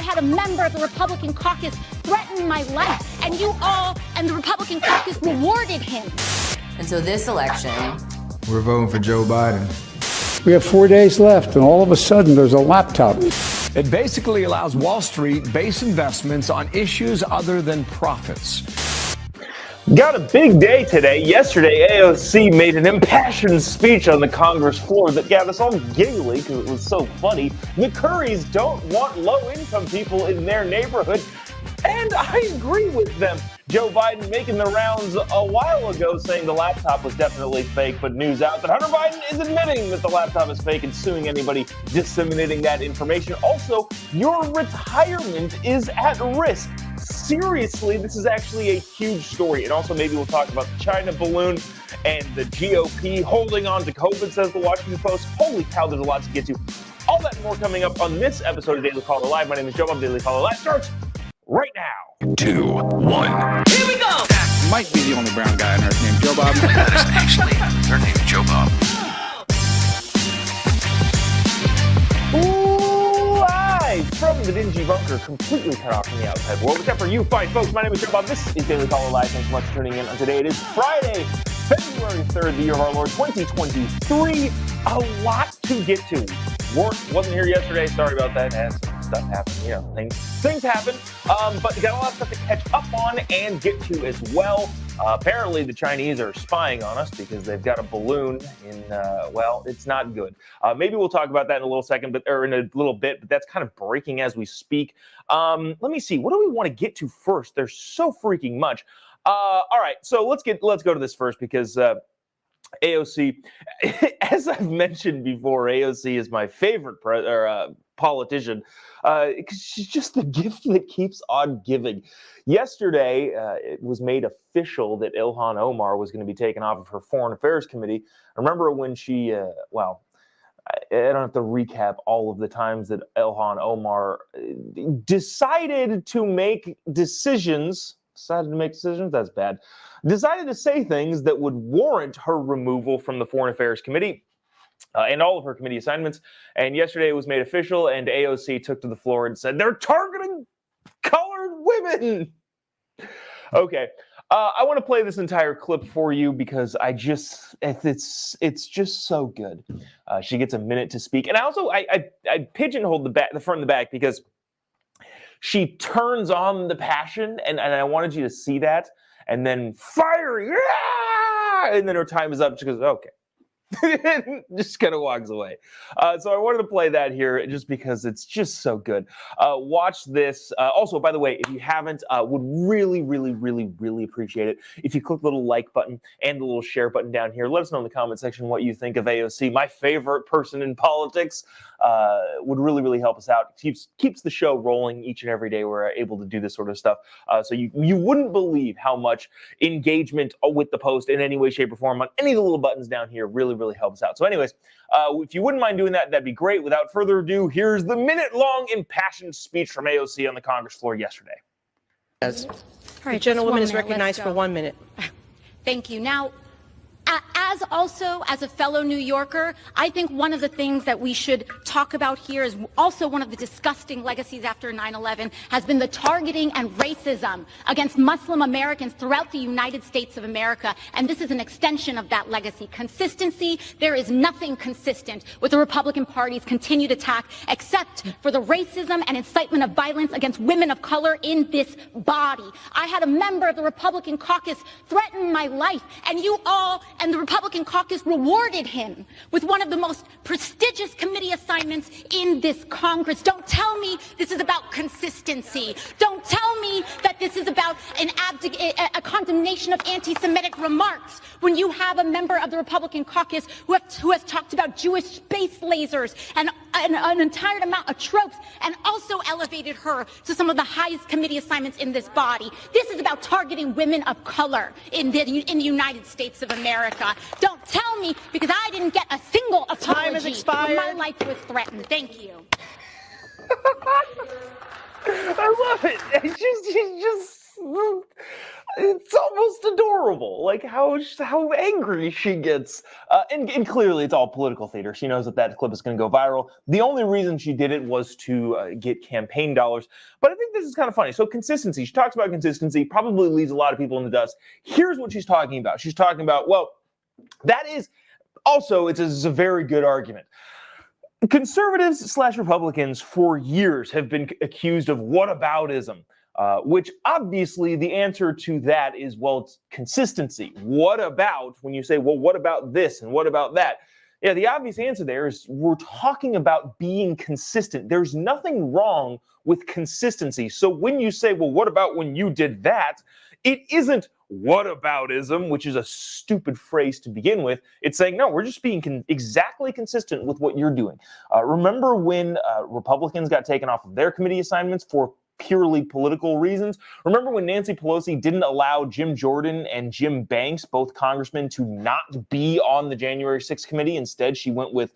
I had a member of the Republican caucus threaten my life, and you all and the Republican caucus rewarded him. And so this election, we're voting for Joe Biden. We have 4 days left, and all of a sudden there's a laptop. It basically allows Wall Street base investments on issues other than profits. Got a big day today. Yesterday, AOC made an impassioned speech on the Congress floor that got us all giggly because it was so funny. The Currys don't want low-income people in their neighborhood, and I agree with them. Joe Biden making the rounds a while ago saying the laptop was definitely fake, but news out that Hunter Biden is admitting that the laptop is fake and suing anybody disseminating that information. Also, your retirement is at risk. Seriously, this is actually a huge story. And also maybe we'll talk about the China balloon and the GOP holding on to COVID, says the Washington Post. Holy cow, there's a lot to get to. All that and more coming up on this episode of Daily Caller Live. My name is Jobob. Daily Caller Live starts right now. 2, 1. Here we go! Might be the only brown guy on earth named Jobob. That is actually her name, Jobob. Live from the dingy bunker, completely cut off from the outside world, except for you fine folks. My name is Jobob. This is Daily Caller Live. Thanks so much for tuning in on today. It is Friday, February 3rd, the year of our Lord, 2023. A lot to get to. Work wasn't here yesterday. Sorry about that. As stuff happened, you know, things happen. But we got a lot of stuff to catch up on and get to as well. Apparently, the Chinese are spying on us because they've got a balloon in. Well, it's not good. Maybe we'll talk about that in a little bit. But that's kind of breaking as we speak. Let me see. What do we want to get to first? There's so freaking much. All right, so let's go to this first because. AOC, as I've mentioned before, AOC is my favorite politician because she's just the gift that keeps on giving. Yesterday, it was made official that Ilhan Omar was going to be taken off of her Foreign Affairs Committee. Remember when she, I don't have to recap all of the times that Ilhan Omar decided to make decisions. That's bad. Decided to say things that would warrant her removal from the Foreign Affairs Committee and all of her committee assignments. And yesterday it was made official, and AOC took to the floor and said, they're targeting colored women. Okay. I want to play this entire clip for you because it's just so good. She gets a minute to speak. And I pigeonholed the front and the back because she turns on the passion, and I wanted you to see that. And then fire, yeah! And then her time is up. She goes, okay. Just kind of walks away. So I wanted to play that here just because it's just so good. Watch this. Also, by the way, if you haven't, would really, really, really, really appreciate it if you click the little like button and the little share button down here. Let us know in the comment section what you think of AOC, my favorite person in politics. Would really, really help us out. Keeps the show rolling each and every day. We're able to do this sort of stuff. So you wouldn't believe how much engagement with the post in any way, shape, or form on any of the little buttons down here really helps out. So anyways, if you wouldn't mind doing that, that'd be great. Without further ado, here's the minute-long impassioned speech from AOC on the Congress floor yesterday. All right, the gentlewoman is recognized for 1 minute. Thank you. Now, as a fellow New Yorker, I think one of the things that we should talk about here is also one of the disgusting legacies after 9/11 has been the targeting and racism against Muslim Americans throughout the United States of America. And this is an extension of that legacy. Consistency, there is nothing consistent with the Republican Party's continued attack except for the racism and incitement of violence against women of color in this body. I had a member of the Republican caucus threaten my life, and you all and the Republican caucus rewarded him with one of the most prestigious committee assignments in this Congress. Don't tell me this is about consistency. Don't tell me that this is about a condemnation of anti-Semitic remarks when you have a member of the Republican caucus who has talked about Jewish space lasers and an entire amount of tropes and also elevated her to some of the highest committee assignments in this body. This is about targeting women of color in the United States of America. Don't tell me, because I didn't get a single apology. Time has expired. When my life was threatened. Thank you. I love it. It's almost adorable. Like how angry she gets. And clearly it's all political theater. She knows that clip is going to go viral. The only reason she did it was to get campaign dollars. But I think this is kind of funny. So consistency. She talks about consistency, probably leaves a lot of people in the dust. Here's what she's talking about. She's talking about, well, that is also, it's a very good argument. Conservatives / Republicans for years have been accused of whataboutism, which obviously the answer to that is, well, it's consistency. What about, when you say, well, what about this and what about that? Yeah, the obvious answer there is we're talking about being consistent. There's nothing wrong with consistency. So when you say, well, what about when you did that? It isn't whataboutism, which is a stupid phrase to begin with. It's saying, no, we're just being exactly consistent with what you're doing. Remember when Republicans got taken off of their committee assignments for purely political reasons? Remember when Nancy Pelosi didn't allow Jim Jordan and Jim Banks, both congressmen, to not be on the January 6th committee? Instead, she went with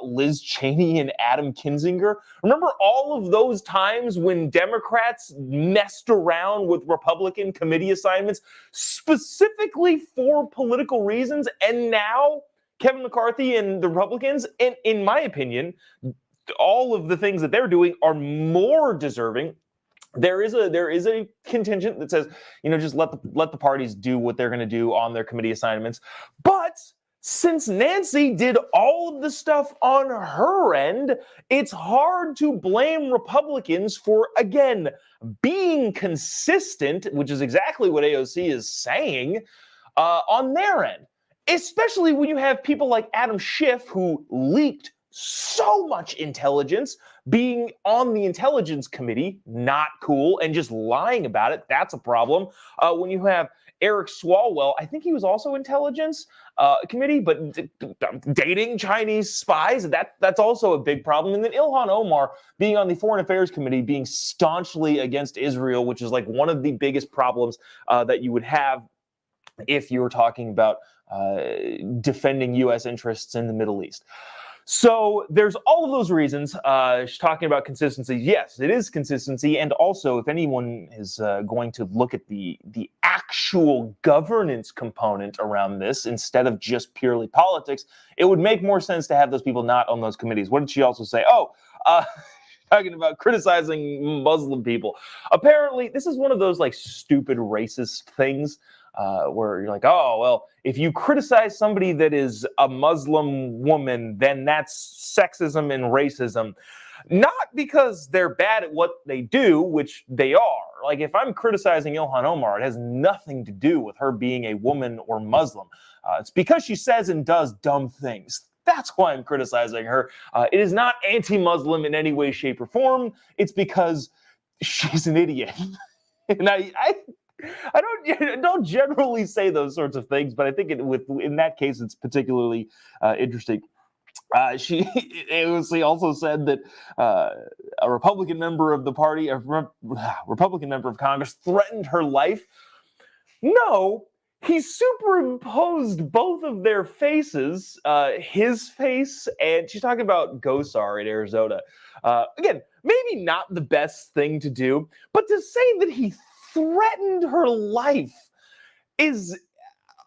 Liz Cheney and Adam Kinzinger. Remember all of those times when Democrats messed around with Republican committee assignments specifically for political reasons? And now Kevin McCarthy and the Republicans, and in my opinion, all of the things that they're doing are more deserving. There is a contingent that says, just let the parties do what they're going to do on their committee assignments. But since Nancy did all of the stuff on her end, it's hard to blame Republicans for, again, being consistent, which is exactly what AOC is saying, on their end. Especially when you have people like Adam Schiff, who leaked so much intelligence, being on the intelligence committee, not cool, and just lying about it, that's a problem. When you have Eric Swalwell, I think he was also intelligence committee, but dating Chinese spies, that's also a big problem. And then Ilhan Omar being on the Foreign Affairs Committee, being staunchly against Israel, which is like one of the biggest problems that you would have if you were talking about defending U.S. interests in the Middle East. So there's all of those reasons. She's talking about consistency. Yes, it is consistency. And also, if anyone is going to look at the actual governance component around this instead of just purely politics, it would make more sense to have those people not on those committees. What did she also say? Talking about criticizing Muslim people. Apparently, this is one of those like stupid racist things where you're like, oh, well, if you criticize somebody that is a Muslim woman, then that's sexism and racism. Not because they're bad at what they do, which they are. Like, if I'm criticizing Ilhan Omar, it has nothing to do with her being a woman or Muslim. It's because she says and does dumb things. That's why I'm criticizing her. It is not anti-Muslim in any way, shape, or form. It's because she's an idiot. And I don't generally say those sorts of things, but I think in that case, it's particularly interesting. AOC also said that a Republican member of the party, a Republican member of Congress, threatened her life. No, he superimposed both of their faces, his face, and she's talking about Gosar in Arizona. Again, maybe not the best thing to do, but to say that he threatened her life is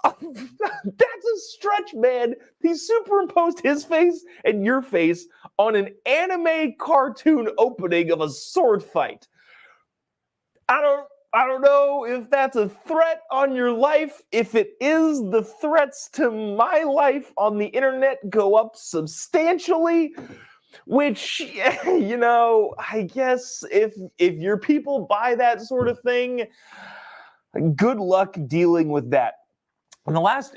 that's a stretch, man. He superimposed his face and your face on an anime cartoon opening of a sword fight. I don't know if that's a threat on your life. If it is, the threats to my life on the internet go up substantially. Which, I guess if your people buy that sort of thing, good luck dealing with that. And the last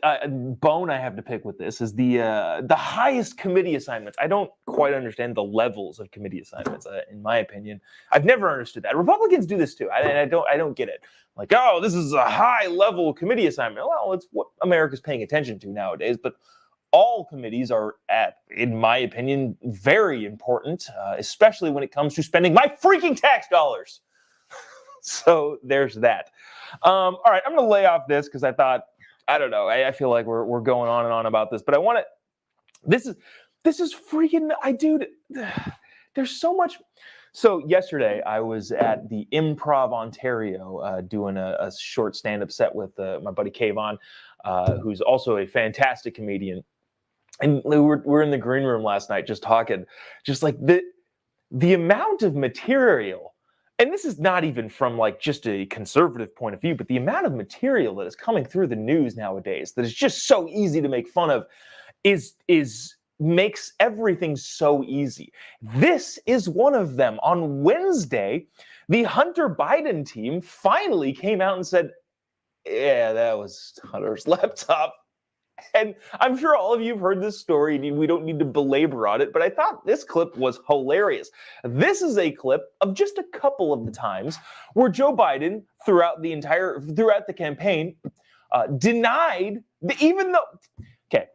bone I have to pick with this is the highest committee assignments. I don't quite understand the levels of committee assignments. In my opinion, I've never understood that. Republicans do this too, and I don't get it. Like, oh, this is a high level committee assignment. Well, it's what America's paying attention to nowadays, but all committees are, in my opinion, very important, especially when it comes to spending my freaking tax dollars. So there's that. All right, I'm going to lay off this because I don't know. I feel like we're going on and on about this, but I want to. This is freaking. Dude, there's so much So yesterday I was at the Improv Ontario doing a short stand-up set with my buddy Kayvon, who's also a fantastic comedian. And we're in the green room last night just talking, just like the amount of material, and this is not even from like just a conservative point of view, but the amount of material that is coming through the news nowadays that is just so easy to make fun of makes everything so easy. This is one of them. On Wednesday, the Hunter Biden team finally came out and said, yeah, that was Hunter's laptop. And I'm sure all of you have heard this story. We don't need to belabor on it, but I thought this clip was hilarious. This is a clip of just a couple of the times where Joe Biden, throughout the campaign, denied, even though, okay,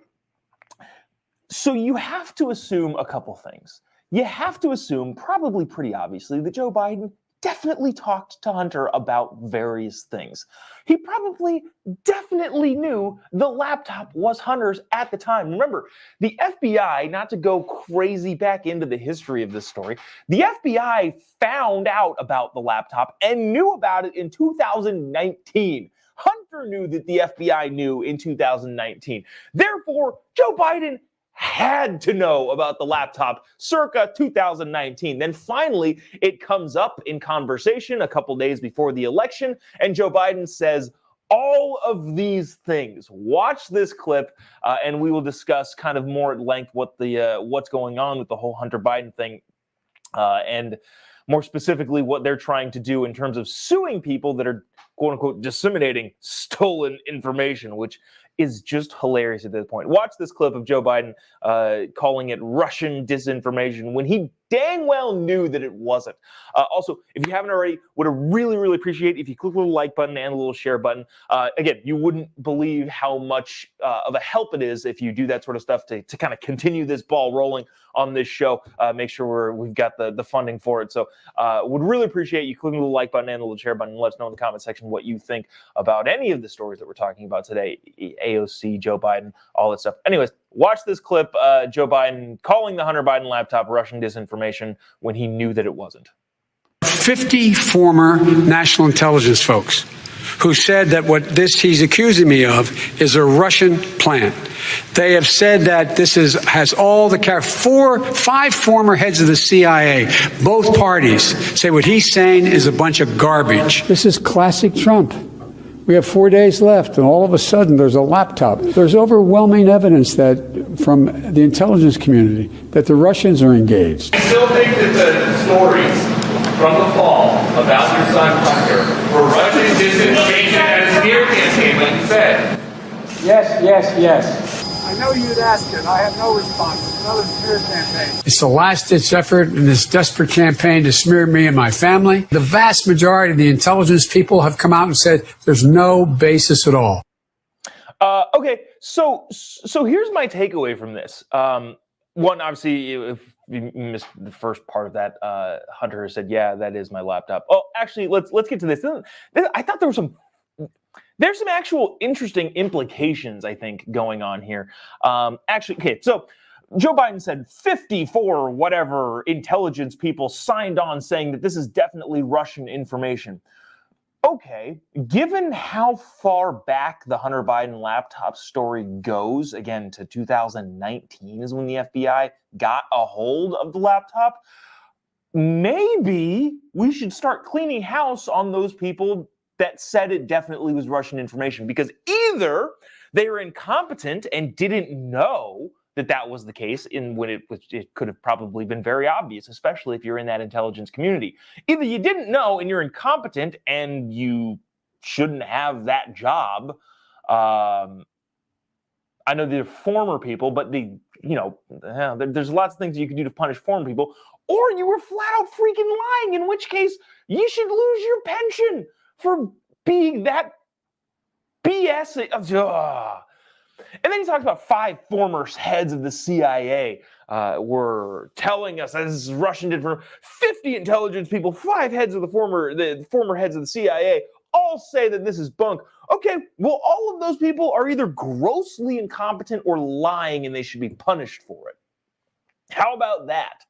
so you have to assume a couple things. You have to assume, probably pretty obviously, that Joe Biden definitely talked to Hunter about various things. He probably definitely knew the laptop was Hunter's at the time. Remember, the FBI, not to go crazy back into the history of this story, the FBI found out about the laptop and knew about it in 2019. Hunter knew that the FBI knew in 2019. Therefore, Joe Biden had to know about the laptop circa 2019. Then finally, it comes up in conversation a couple days before the election, and Joe Biden says all of these things. Watch this clip, and we will discuss kind of more at length what's going on with the whole Hunter Biden thing, and more specifically what they're trying to do in terms of suing people that are, quote unquote, disseminating stolen information, which is just hilarious at this point. Watch this clip of Joe Biden calling it Russian disinformation when he dang well knew that it wasn't. Also, if you haven't already, would really, really appreciate if you click the little like button and the little share button. Again, you wouldn't believe how much of a help it is if you do that sort of stuff to kind of continue this ball rolling on this show. Make sure we've got the funding for it. So would really appreciate you clicking the little like button and the little share button and let us know in the comment section what you think about any of the stories that we're talking about today. AOC, Joe Biden, all that stuff. Anyways, watch this clip, Joe Biden calling the Hunter Biden laptop Russian disinformation when he knew that it wasn't. 50 former national intelligence folks who said that what he's accusing me of is a Russian plant. They have said that this has all the 5 former heads of the CIA, both parties, say what he's saying is a bunch of garbage. This is classic Trump. We have 4 days left, and all of a sudden there's a laptop. There's overwhelming evidence that from the intelligence community that the Russians are engaged. I still think that the stories from the fall about your son Hunter were Russian disinformation at a smear campaign, like you said. Yes. I know you'd ask it. I have no response. It's another smear campaign. It's the last-ditch effort in this desperate campaign to smear me and my family. The vast majority of the intelligence people have come out and said there's no basis at all. Okay, so here's my takeaway from this. One, obviously, if you missed the first part of that, Hunter said, "Yeah, that is my laptop." Oh, actually, let's get to this. I thought there's some actual interesting implications, I think, going on here. Okay, so Joe Biden said 54 whatever intelligence people signed on saying that this is definitely Russian information. Okay, given how far back the Hunter Biden laptop story goes, again, to 2019 is when the FBI got a hold of the laptop, maybe we should start cleaning house on those people that said it definitely was Russian information, because either they were incompetent and didn't know that was the case when it could have probably been very obvious, especially if you're in that intelligence community. Either you didn't know and you're incompetent and you shouldn't have that job. I know they're former people, but there's lots of things you can do to punish former people. Or you were flat out freaking lying, in which case you should lose your pension for being that BS. And then he talks about 5 former heads of the CIA were telling us that this is Russian information. 50 intelligence people, 5 heads of the former heads of the CIA all say that this is bunk. Okay, well, all of those people are either grossly incompetent or lying, and they should be punished for it. How about that?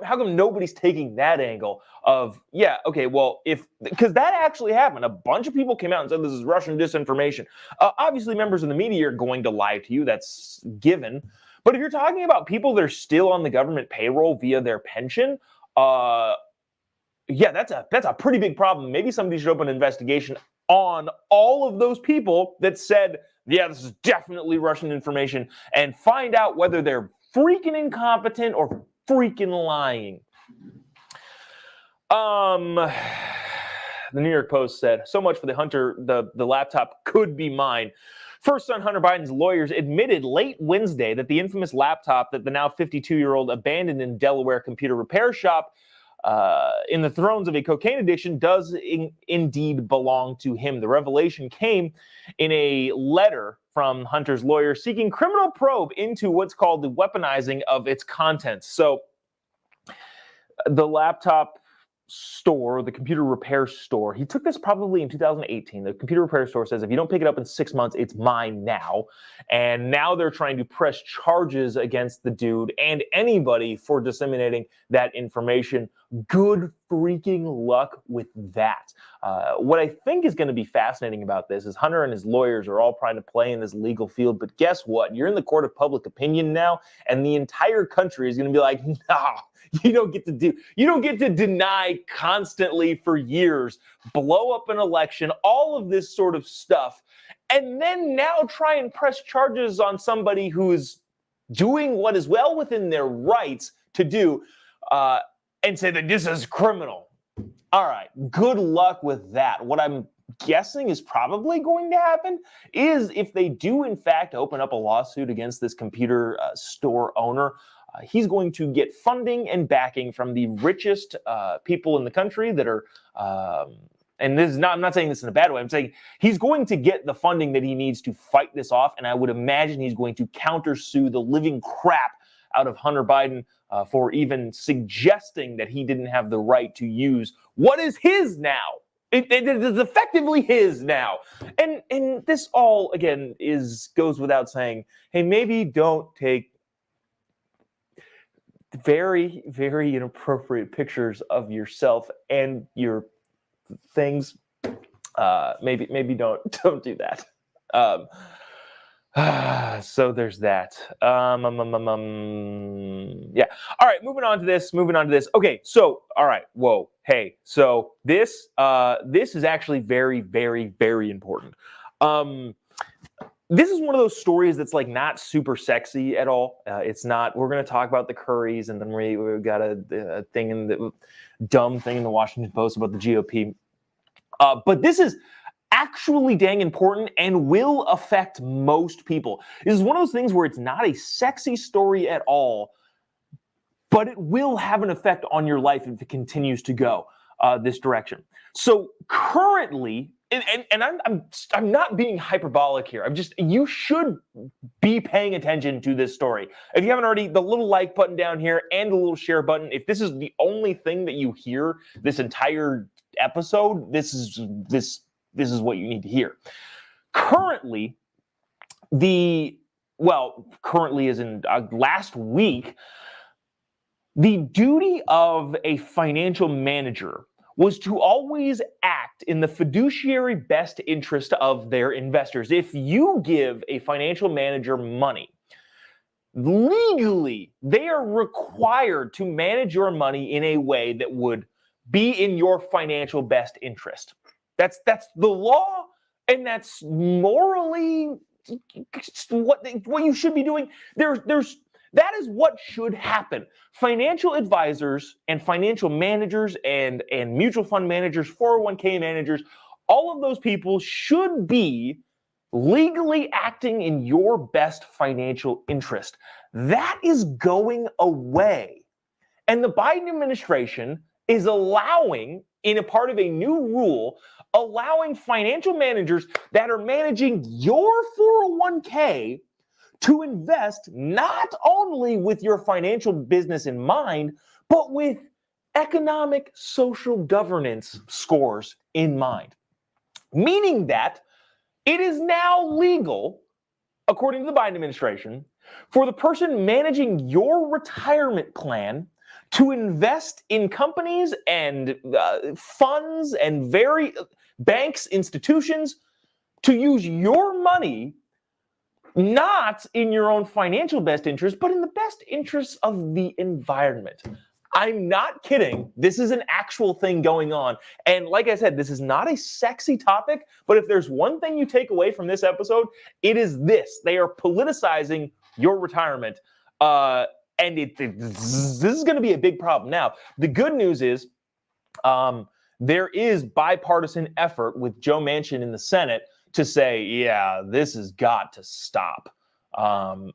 How come nobody's taking that angle of, yeah, okay, well, because that actually happened. A bunch of people came out and said this is Russian disinformation. Obviously, members of the media are going to lie to you. That's given. But if you're talking about people that are still on the government payroll via their pension, yeah, that's a pretty big problem. Maybe somebody should open an investigation on all of those people that said, yeah, this is definitely Russian information, and find out whether they're freaking incompetent or freaking lying. The New York Post said, so much for the Hunter, the laptop could be mine. First son Hunter Biden's lawyers admitted late Wednesday that the infamous laptop that the now 52-year-old abandoned in Delaware computer repair shop in the throes of a cocaine addiction does indeed belong to him. The revelation came in a letter from Hunter's lawyer seeking criminal probe into what's called the weaponizing of its contents. So the laptop store, the computer repair store, he took this probably in 2018. The computer repair store says, if you don't pick it up in 6 months, it's mine now. And now they're trying to press charges against the dude and anybody for disseminating that information. Good freaking luck with that. What I think is going to be fascinating about this is Hunter and his lawyers are all trying to play in this legal field, but guess what? You're in the court of public opinion now, and the entire country is going to be like, nah, you don't get to deny constantly for years, blow up an election, all of this sort of stuff, and then now try and press charges on somebody who's doing what is well within their rights to do, and say that this is criminal. All right, good luck with that. What I'm guessing is probably going to happen is if they do in fact open up a lawsuit against this computer store owner, he's going to get funding and backing from the richest people in the country that are, and this is not, I'm not saying this in a bad way, I'm saying he's going to get the funding that he needs to fight this off, and I would imagine he's going to countersue the living crap out of Hunter Biden for even suggesting that he didn't have the right to use what is his now. It is effectively his now. And this all, again, goes without saying, hey, maybe don't take very, very inappropriate pictures of yourself and your things. Maybe don't do that. So there's that. Yeah. All right. Moving on to this. Okay. So, all right. Whoa. Hey. So this is actually very, very, very important. This is one of those stories that's like not super sexy at all. It's not. We're going to talk about the Currys, and then we've got a thing in the dumb thing in the Washington Post about the GOP. But this is actually dang important and will affect most people. This is one of those things where it's not a sexy story at all, but it will have an effect on your life if it continues to go this direction. So currently, and I'm not being hyperbolic here. You should be paying attention to this story. If you haven't already, the little like button down here and the little share button. If this is the only thing that you hear this entire episode, this is what you need to hear. Currently as in last week, the duty of a financial manager was to always act in the fiduciary best interest of their investors. If you give a financial manager money, legally, they are required to manage your money in a way that would be in your financial best interest. That's the law, and that's morally what you should be doing. That is what should happen. Financial advisors and financial managers and mutual fund managers, 401k managers, all of those people should be legally acting in your best financial interest. That is going away. And the Biden administration is allowing, in a part of a new rule, allowing financial managers that are managing your 401k to invest not only with your financial business in mind, but with economic social governance scores in mind. Meaning that it is now legal, according to the Biden administration, for the person managing your retirement plan to invest in companies and funds and banks, institutions, to use your money not in your own financial best interest, but in the best interests of the environment. I'm not kidding. This is an actual thing going on. And like I said, this is not a sexy topic, but if there's one thing you take away from this episode, it is this. They are politicizing your retirement. And this is going to be a big problem. Now, the good news is there is bipartisan effort with Joe Manchin in the Senate to say, yeah, this has got to stop.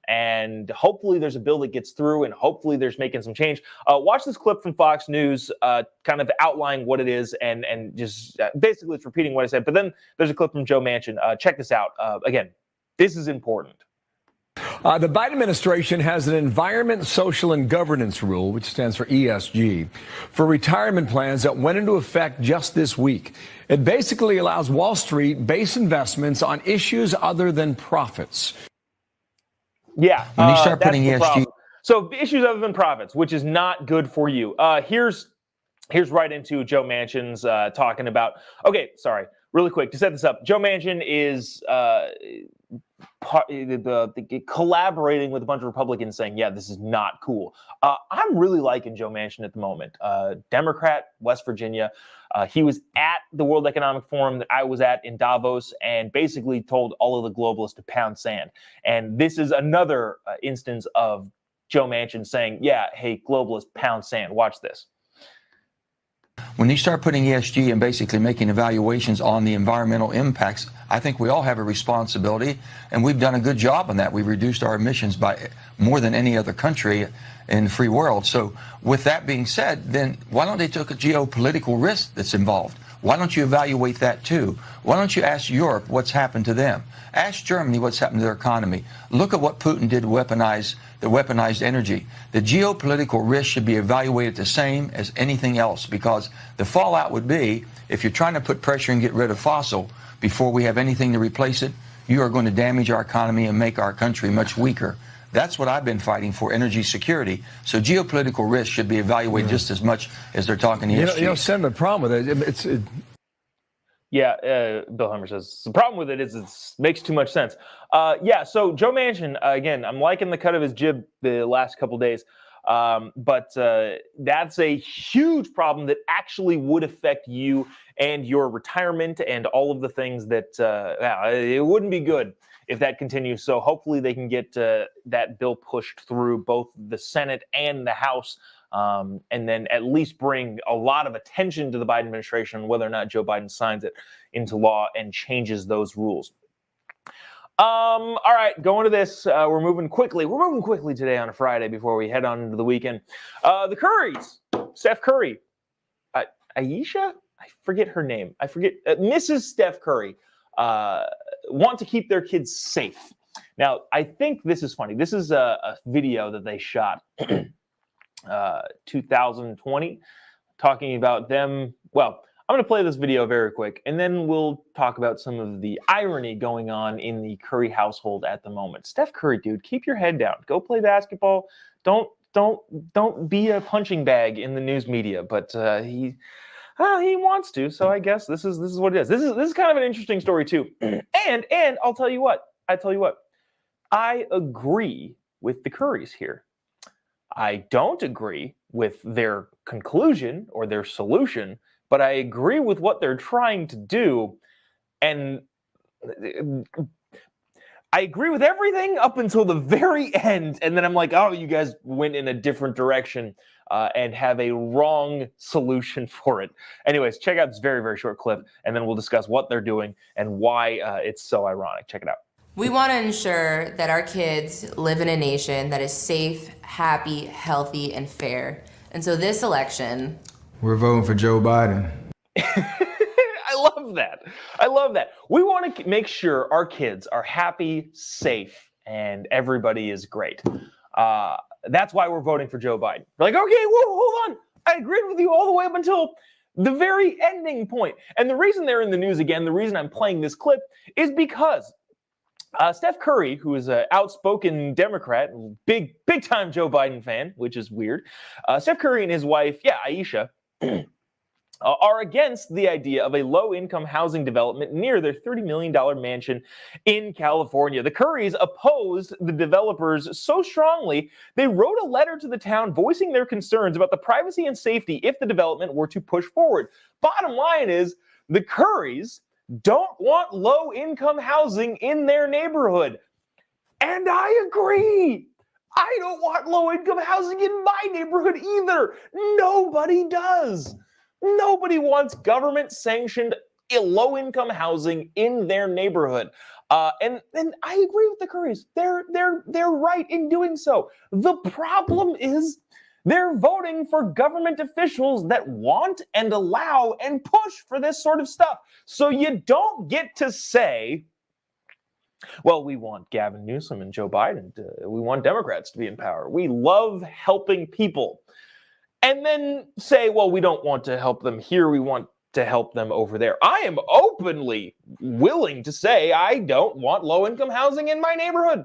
And hopefully there's a bill that gets through, and hopefully there's making some change. Watch this clip from Fox News, kind of outline what it is, and just basically it's repeating what I said. But then there's a clip from Joe Manchin. Check this out. Again, this is important. The Biden administration has an environment, social, and governance rule, which stands for ESG, for retirement plans that went into effect just this week. It basically allows Wall Street base investments on issues other than profits. Yeah, when you start putting ESG, so issues other than profits, which is not good for you. Here's right into Joe Manchin's talking about. Okay, sorry, really quick to set this up. Joe Manchin is collaborating with a bunch of Republicans, saying, "Yeah, this is not cool." I'm really liking Joe Manchin at the moment. Democrat, West Virginia. He was at the World Economic Forum that I was at in Davos and basically told all of the globalists to pound sand. And this is another instance of Joe Manchin saying, yeah, hey, globalists, pound sand. Watch this. When you start putting ESG and basically making evaluations on the environmental impacts, I think we all have a responsibility, and we've done a good job on that. We've reduced our emissions by more than any other country in the free world. So with that being said, then why don't they take a geopolitical risk that's involved? Why don't you evaluate that too? Why don't you ask Europe what's happened to them? Ask Germany what's happened to their economy. Look at what Putin did to weaponize the weaponized energy. The geopolitical risk should be evaluated the same as anything else, because the fallout would be, if you're trying to put pressure and get rid of fossil before we have anything to replace it, you are going to damage our economy and make our country much weaker. That's what I've been fighting for, energy security. So geopolitical risk should be evaluated just as much as they're talking ESG. You know, Senator, the problem with it, Bill Hummer says, the problem with it is it makes too much sense. So Joe Manchin, again, I'm liking the cut of his jib the last couple days. But that's a huge problem that actually would affect you and your retirement and all of the things that it wouldn't be good if that continues. So hopefully they can get that bill pushed through both the Senate and the House, and then at least bring a lot of attention to the Biden administration, whether or not Joe Biden signs it into law and changes those rules. All right, going to this. We're moving quickly. We're moving quickly today on a Friday before we head on into the weekend. The Currys, Steph Curry, Aisha, I forget her name. Mrs. Steph Curry, want to keep their kids safe. Now, I think this is funny. This is a video that they shot 2020, talking about them. Well, I'm going to play this video very quick, and then we'll talk about some of the irony going on in the Curry household at the moment. Steph Curry, dude, keep your head down. Go play basketball. Don't be a punching bag in the news media. But he wants to, so I guess this is what it is. This is kind of an interesting story too. And I'll tell you what. I agree with the Currys here. I don't agree with their conclusion or their solution, but I agree with what they're trying to do. And I agree with everything up until the very end. And then I'm like, oh, you guys went in a different direction and have a wrong solution for it. Anyways, check out this very, very short clip, and then we'll discuss what they're doing and why it's so ironic. Check it out. We want to ensure that our kids live in a nation that is safe, happy, healthy, and fair. And so this election, we're voting for Joe Biden. I love that. We want to make sure our kids are happy, safe, and everybody is great. That's why we're voting for Joe Biden. We're like, okay, whoa, hold on. I agreed with you all the way up until the very ending point. And the reason they're in the news again, the reason I'm playing this clip is because Steph Curry, who is an outspoken Democrat, big time Joe Biden fan, which is weird. Steph Curry and his wife, Aisha, are against the idea of a low-income housing development near their $30 million mansion in California. The Currys opposed the developers so strongly, they wrote a letter to the town voicing their concerns about the privacy and safety if the development were to push forward. Bottom line is, the Currys don't want low-income housing in their neighborhood. And I agree. I don't want low-income housing in my neighborhood either. Nobody does. Nobody wants government-sanctioned low-income housing in their neighborhood. And I agree with the Currys. They're right in doing so. The problem is they're voting for government officials that want and allow and push for this sort of stuff. So you don't get to say, well, we want Gavin Newsom and Joe Biden. We want Democrats to be in power. We love helping people. And then say, well, we don't want to help them here. We want to help them over there. I am openly willing to say I don't want low-income housing in my neighborhood.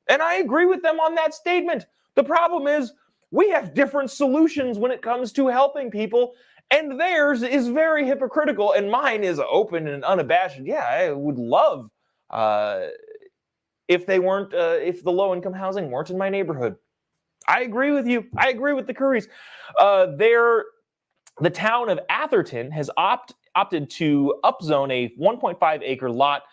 And I agree with them on that statement. The problem is we have different solutions when it comes to helping people, and theirs is very hypocritical, and mine is open and unabashed. Yeah, I would love if they weren't, if the low-income housing weren't in my neighborhood. I agree with you. I agree with the Currys. The town of Atherton has opted to upzone a 1.5-acre lot,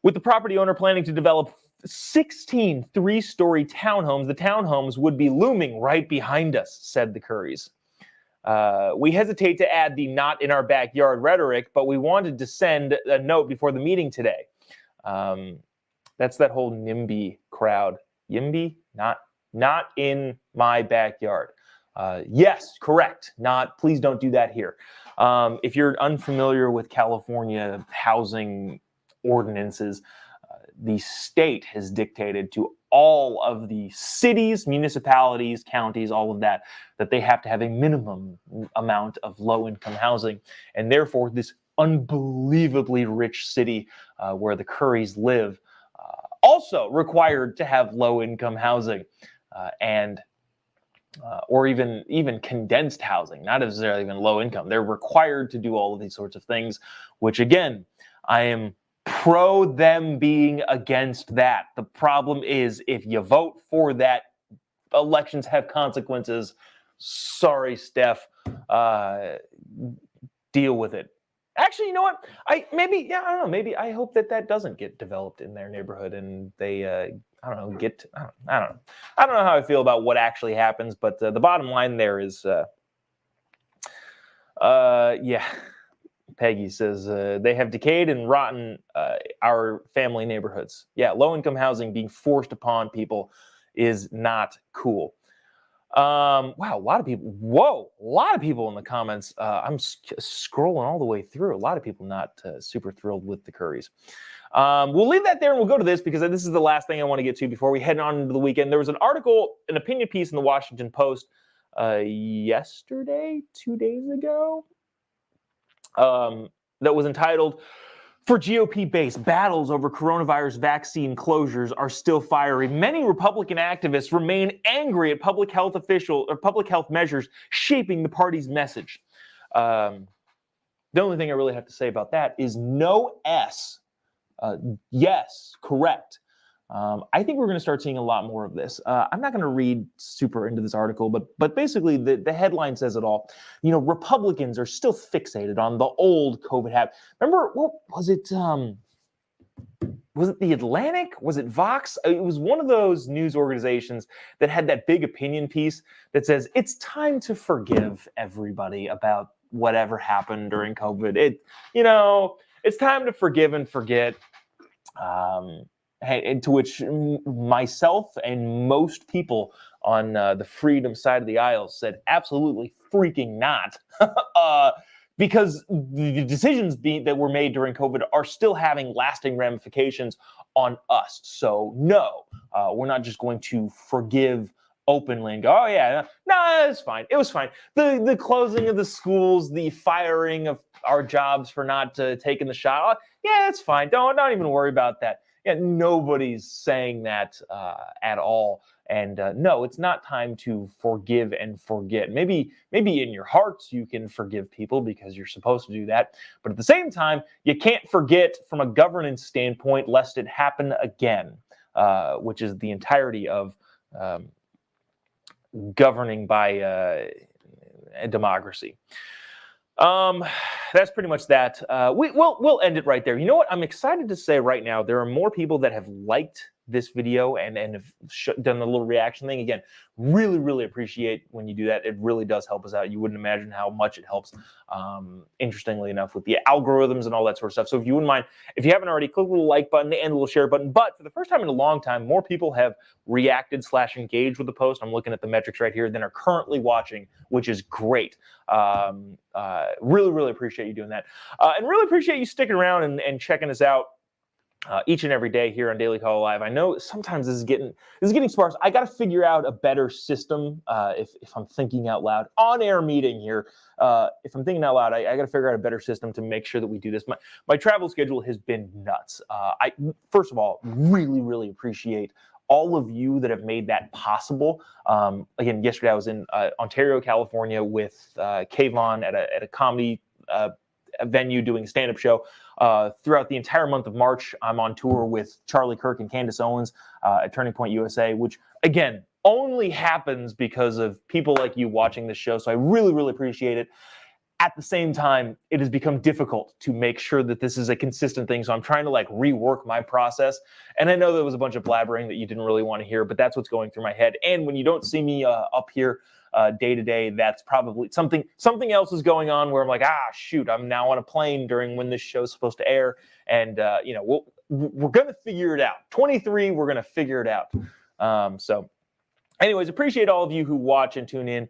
with the property owner planning to develop 16 three-story townhomes. The townhomes would be looming right behind us, said the Currys. We hesitate to add the not in our backyard rhetoric, but we wanted to send a note before the meeting today. That's that whole NIMBY crowd. YIMBY? Not in my backyard. Yes, correct. Please don't do that here. If you're unfamiliar with California housing ordinances, the state has dictated to all of the cities, municipalities, counties, all of that they have to have a minimum amount of low-income housing. And therefore, this unbelievably rich city where the Currys live also required to have low-income housing. Or even condensed housing, not necessarily even low income. They're required to do all of these sorts of things, which again, I am pro them being against that. The problem is if you vote for that, elections have consequences. Sorry, Steph. Deal with it. Actually, you know what? I don't know. Maybe I hope that doesn't get developed in their neighborhood and they I don't know how I feel about what actually happens, but the bottom line there is Peggy says they have decayed and rotten our family neighborhoods. Yeah, low-income housing being forced upon people is not cool. Wow, a lot of people. Whoa, a lot of people in the comments. I'm scrolling all the way through. A lot of people not super thrilled with the Currys. We'll leave that there and we'll go to this because this is the last thing I want to get to before we head on into the weekend. There was an article, an opinion piece in the Washington Post yesterday, 2 days ago, that was entitled, "For GOP base, battles over coronavirus vaccine closures are still fiery. Many Republican activists remain angry at public health measures shaping the party's message." The only thing I really have to say about that is no S. Yes, correct. I think we're going to start seeing a lot more of this. I'm not going to read super into this article, but basically the headline says it all. You know, Republicans are still fixated on the old COVID habit. Remember, what was it? Was it The Atlantic? Was it Vox? It was one of those news organizations that had that big opinion piece that says it's time to forgive everybody about whatever happened during COVID. It's time to forgive and forget. To which myself and most people on the freedom side of the aisle said, absolutely freaking not. Because the decisions that were made during COVID are still having lasting ramifications on us. So no, we're not just going to forgive openly and go, oh yeah, no, it's fine. It was fine. The closing of the schools, the firing of our jobs for not taking the shot. Yeah, it's fine. Don't even worry about that. Yeah, nobody's saying that at all. And no, it's not time to forgive and forget. Maybe in your hearts you can forgive people because you're supposed to do that. But at the same time, you can't forget from a governance standpoint lest it happen again, which is the entirety of governing by a democracy. That's pretty much that. We'll end it right there. You know what? I'm excited to say right now, there are more people that have liked this video and have done the little reaction thing. Again, really appreciate when you do that. It really does help us out. You wouldn't imagine how much it helps, interestingly enough, with the algorithms and all that sort of stuff. So if you wouldn't mind, if you haven't already, click the little like button and the little share button. But for the first time in a long time, more people have reacted / engaged with the post. I'm looking at the metrics right here than are currently watching, which is great. Really appreciate you doing that. And really appreciate you sticking around and checking us out each and every day here on Daily Call Live. I know sometimes this is getting sparse. I got to figure out a better system. If I'm thinking out loud, on-air meeting here. If I'm thinking out loud, I got to figure out a better system to make sure that we do this. My travel schedule has been nuts. I first of all really appreciate all of you that have made that possible. Again, yesterday I was in Ontario, California with Kayvon at a comedy venue doing a stand-up show. Throughout the entire month of March, I'm on tour with Charlie Kirk and Candace Owens at Turning Point USA, which, again, only happens because of people like you watching this show. So I really appreciate it. At the same time, it has become difficult to make sure that this is a consistent thing. So I'm trying to rework my process. And I know there was a bunch of blabbering that you didn't really want to hear, but that's what's going through my head. And when you don't see me up here day to day, that's probably something else is going on where I'm like, shoot, I'm now on a plane during when this show is supposed to air. And, we're going to figure it out. 23, we're going to figure it out. So anyways, appreciate all of you who watch and tune in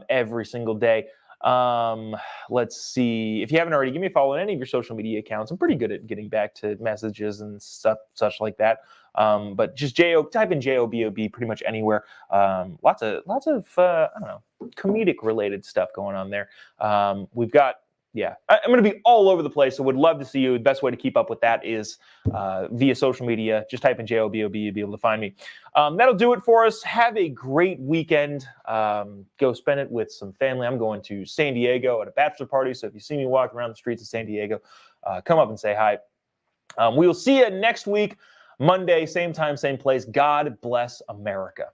every single day. Let's see. If you haven't already, give me a follow on any of your social media accounts. I'm pretty good at getting back to messages and such like that. But just type in Jobob pretty much anywhere. Lots of I don't know, comedic related stuff going on there. We've got, I'm going to be all over the place, so would love to see you. The best way to keep up with that is via social media. Just type in Jobob, you'll be able to find me. That'll do it for us. Have a great weekend. Go spend it with some family. I'm going to San Diego at a bachelor party, so if you see me walking around the streets of San Diego, come up and say hi. We will see you next week, Monday, same time, same place. God bless America.